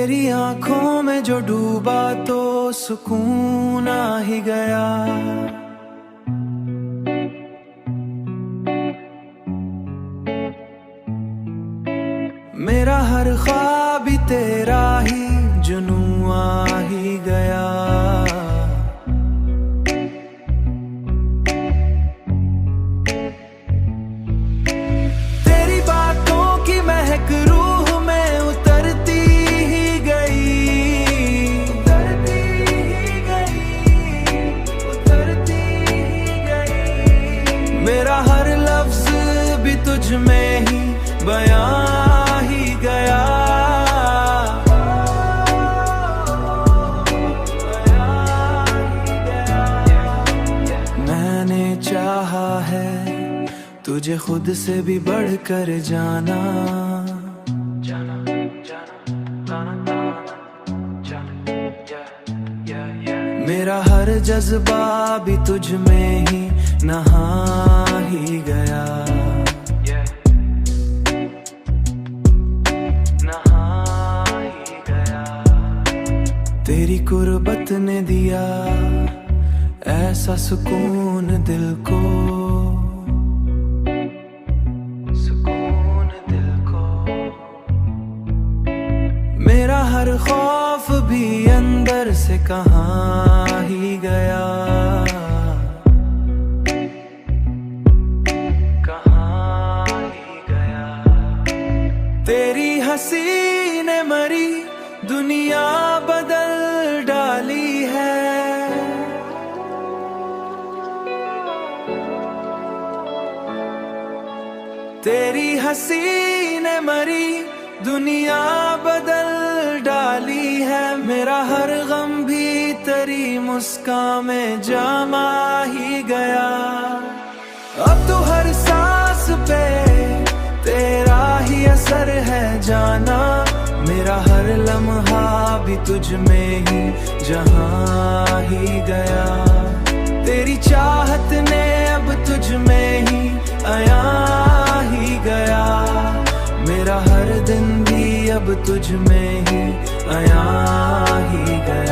तेरी आंखों में जो डूबा तो सुकून आ ही गया। मेरा हर ख्वाब भी तेरा ही जुनून आ ही गया। तेरी बातों की महक रूह में उतरती ही गई, उतरती ही गई, उतरती ही गई। मेरा हर लफ्ज भी तुझ में ही बयां ही गया। मैंने चाहा है तुझे खुद से भी बढ़कर जाना, जाना, जाना, मेरा हर जज्बा भी तुझ में ही नहा ही गया, नहा ही गया। तेरी कुर्बत ने दिया ऐसा सुकून दिल को, सुकून दिल को। मेरा हर खौफ भी अंदर से कहाँ ही गया, कहाँ ही गया। तेरी हंसी ने मरी दुनिया बदल डाली है। तेरी हंसी ने मरी दुनिया बदल डाली है। मेरा हर गम भी तेरी मुस्कान में जमा ही गया। अब तो हर सांस पे तेरा ही असर है जाना। मेरा हर लम्हा भी तुझ में ही जहाँ ही गया। तेरी चाहत ने अब तुझ में ही आया ही गया। मेरा हर दिन भी अब तुझ में ही आया ही गया।